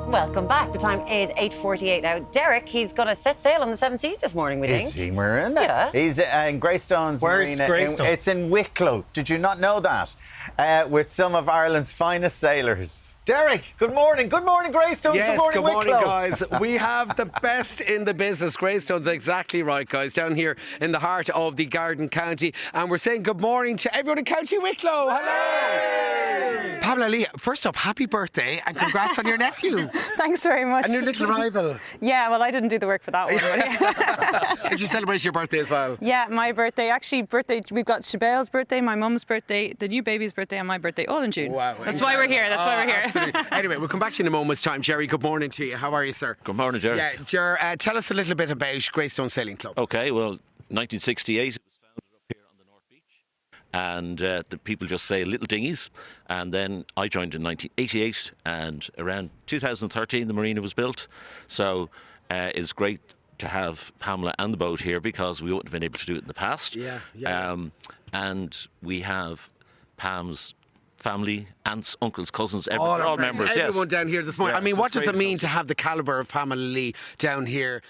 Welcome back. The time is 8:48 now. Deric, he's going to set sail on the Seven Seas this morning, we think. Is he, Miranda? Yeah. He's in Greystones Marina. Greystones? It's in Wicklow. Did you not know that? With some of Ireland's finest sailors. Deric, good morning. Good morning, Greystones. Yes, good morning, Wicklow. guys. We have the best in the business. Greystones, exactly right, guys, down here in the heart of the Garden County. And we're saying good morning to everyone in County Wicklow. Hello. Pamela Lee, first up, happy birthday and congrats on your nephew. Thanks very much. And your little rival. Yeah, well, I didn't do the work for that one. Did you celebrate your birthday as well? Yeah, my birthday. Actually, we've got Shabelle's birthday, my mum's birthday, the new baby's birthday, and my birthday, all in June. Wow. That's why we're here. That's why we're here. Absolutely. Anyway, we'll come back to you in a moment's time. Jerry, good morning to you. How are you, sir? Good morning, Jerry. Yeah, Jer, tell us a little bit about Greystone Sailing Club. Okay, well, 1968, it was founded up here on the North Beach, and the people just sail little dinghies. And then I joined in 1988, and around 2013 the marina was built. So it's great to have Pamela and the boat here because we wouldn't have been able to do it in the past. Yeah. And we have Pam's family, aunts, uncles, cousins, all members. Everyone yes. down here this morning. Yeah, I mean, so what does it mean Greystones. to have the calibre of Pamela Lee down here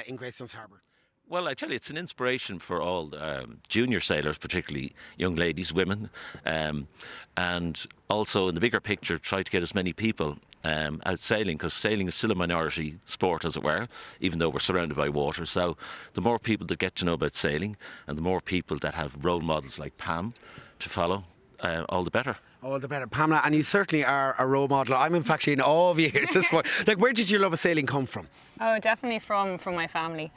in Greystones Harbour? Well, I tell you, it's an inspiration for all junior sailors, particularly young ladies, women, and also in the bigger picture, try to get as many people out sailing, because sailing is still a minority sport, as it were, even though we're surrounded by water. So the more people that get to know about sailing, and the more people that have role models like Pam to follow, all the better. All the better. Pamela, and you certainly are a role model. I'm in fact in awe of you here this morning. Like, where did your love of sailing come from? Oh, definitely from my family.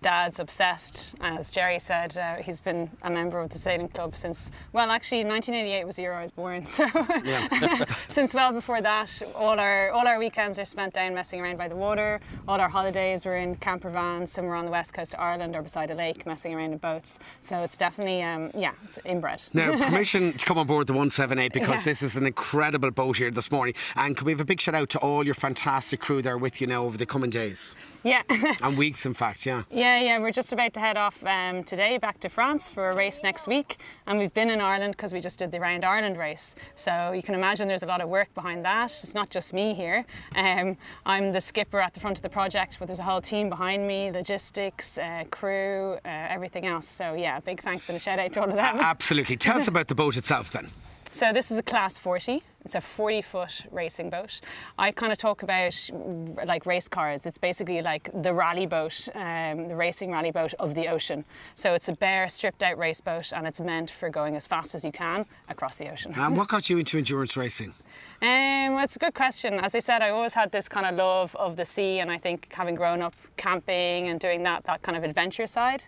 Dad's obsessed, as Jerry said. He's been a member of the sailing club since, well, actually 1988 was the year I was born. So since well before that, all our weekends are spent down messing around by the water. All our holidays were in camper vans, somewhere on the west coast of Ireland or beside a lake, messing around in boats. So it's definitely, it's inbred. Now, permission to come on board the 178 because this is an incredible boat here this morning. And can we have a big shout out to all your fantastic crew there with you now over the coming days? Yeah. And weeks, in fact, yeah. Yeah, we're just about to head off today back to France for a race next week. And we've been in Ireland because we just did the Round Ireland race. So you can imagine there's a lot of work behind that. It's not just me here. I'm the skipper at the front of the project, but there's a whole team behind me, logistics, crew, everything else. So yeah, big thanks and a shout out to all of them. Absolutely. Tell us about the boat itself then. So this is a Class 40. It's a 40-foot racing boat. I kind of talk about like race cars. It's basically like the rally boat, the racing rally boat of the ocean. So it's a bare, stripped-out race boat, and it's meant for going as fast as you can across the ocean. And what got you into endurance racing? Well, it's a good question. As I said, I always had this kind of love of the sea, and I think having grown up camping and doing that kind of adventure side.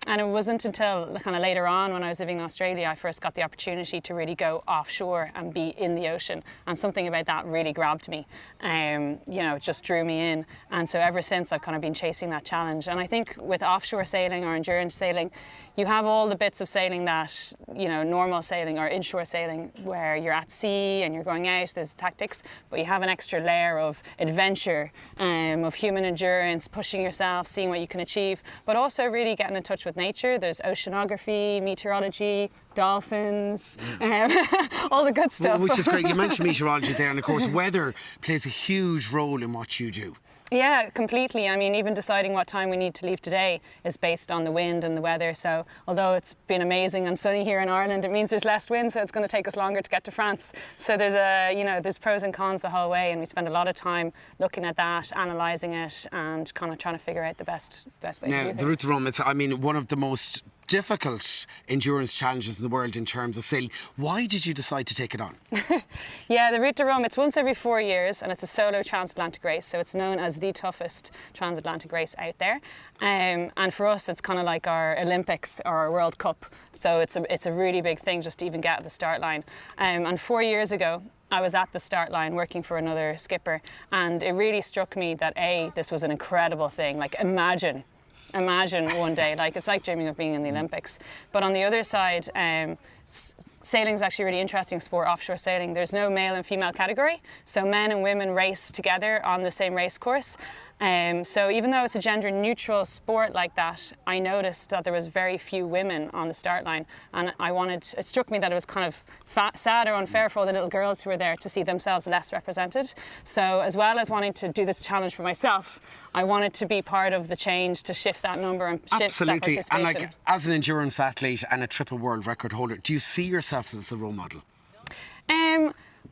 And it wasn't until kind of later on when I was living in Australia I first got the opportunity to really go offshore and be in the ocean. And something about that really grabbed me. It just drew me in. And so ever since I've kind of been chasing that challenge. And I think with offshore sailing or endurance sailing, you have all the bits of sailing that, normal sailing or inshore sailing where you're at sea and you're going out, there's tactics, but you have an extra layer of adventure, of human endurance, pushing yourself, seeing what you can achieve, but also really getting in touch with nature. There's oceanography, meteorology, dolphins, all the good stuff. Which is great. You mentioned meteorology there, and of course weather plays a huge role in what you do. Yeah, completely. I mean, even deciding what time we need to leave today is based on the wind and the weather. So although it's been amazing and sunny here in Ireland, it means there's less wind, so it's going to take us longer to get to France. So there's pros and cons the whole way, and we spend a lot of time looking at that, analysing it, and kind of trying to figure out the best way to do things. Now, the route to Rome, it's, one of the most difficult endurance challenges in the world in terms of sailing. Why did you decide to take it on? Yeah, the route to Rome, it's once every 4 years, and it's a solo transatlantic race, so it's known as the toughest transatlantic race out there. And for us, it's kind of like our Olympics or our World Cup. So it's a really big thing just to even get at the start line. And 4 years ago, I was at the start line working for another skipper, and it really struck me that this was an incredible thing. Like, imagine one day, like, it's like dreaming of being in the Olympics. But on the other side, sailing is actually a really interesting sport, offshore sailing. There's no male and female category, so men and women race together on the same race course. So even though it's a gender neutral sport like that, I noticed that there was very few women on the start line, and it struck me that it was kind of sad or unfair for all the little girls who were there to see themselves less represented. So as well as wanting to do this challenge for myself, I wanted to be part of the change to shift that number and shift that participation. And like, as an endurance athlete and a triple world record holder, do you see yourself as a role model?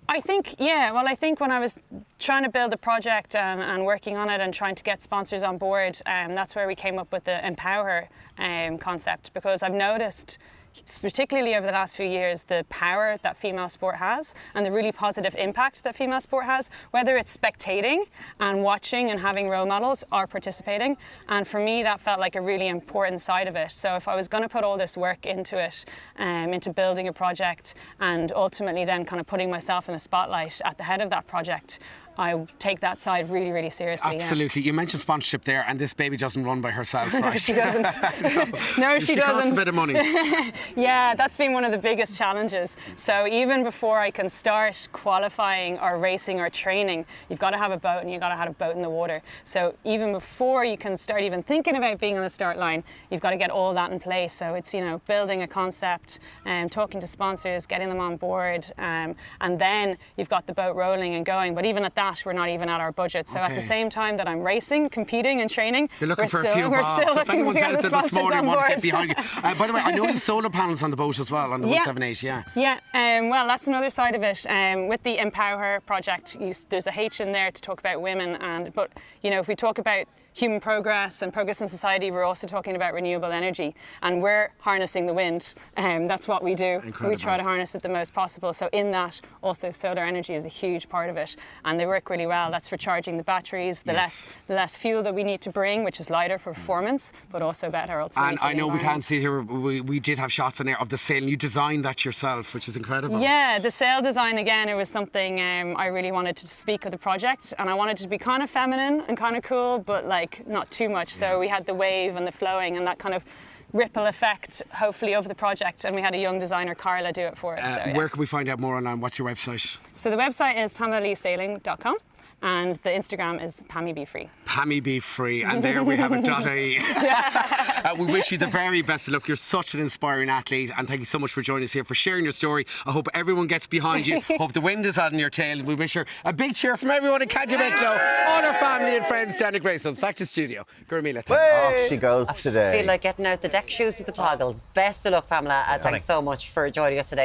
I think, yeah. Well, I think when I was trying to build a project and working on it and trying to get sponsors on board, that's where we came up with the Empower concept, because I've noticed, particularly over the last few years, the power that female sport has and the really positive impact that female sport has, whether it's spectating and watching and having role models or participating. And for me, that felt like a really important side of it. So if I was going to put all this work into it, into building a project and ultimately then kind of putting myself in the spotlight at the head of that project, I take that side really, really seriously. Absolutely. Yeah. You mentioned sponsorship there, and this baby doesn't run by herself, right? No, she doesn't. No, she doesn't. Costs a bit of money. Yeah, that's been one of the biggest challenges. So even before I can start qualifying or racing or training, you've got to have a boat, and you've got to have a boat in the water. So even before you can start even thinking about being on the start line, you've got to get all that in place. So it's, building a concept, talking to sponsors, getting them on board, and then you've got the boat rolling and going. But even at that, we're not even at our budget. So at the same time that I'm racing, competing and training, You're looking for a few we're bobs. still If looking to get the sponsors this morning, on want board. to get behind you. By the way, I know the solar panels on the boat as well, on the 178, yeah. Yeah, well, that's another side of it. With the Empower project, there's the H in there to talk about women, but if we talk about human progress and progress in society, we're also talking about renewable energy, and we're harnessing the wind. That's what we do. Incredible. We try to harness it the most possible. So in that, also solar energy is a huge part of it, and they work really well. That's for charging the batteries, the less fuel that we need to bring, which is lighter for performance, but also better ultimately. And for the I know we can't environment. see here, we did have shots in there of the sail, and you designed that yourself, which is incredible. Yeah, the sail design, again, it was something I really wanted to speak of the project, and I wanted it to be kind of feminine and kind of cool, but not too much. So we had the wave and the flowing and that kind of ripple effect, hopefully, of the project, and we had a young designer, Carla, do it for us. Where can we find out more online? What's your website? So the website is PamelaLeeSailing.com. And the Instagram is Pammy Be Free. Pammy Be Free, and there we have it. .ie. We wish you the very best of luck. You're such an inspiring athlete, and thank you so much for joining us here, for sharing your story. I hope everyone gets behind you. Hope the wind is out in your tail. We wish her a big cheer from everyone in County Wicklow, all our family and friends down at Greystones. Back to studio. Gurmila. Off she goes I today. feel like getting out the deck shoes with the toggles. Best of luck, Pamela. Thanks so much for joining us today.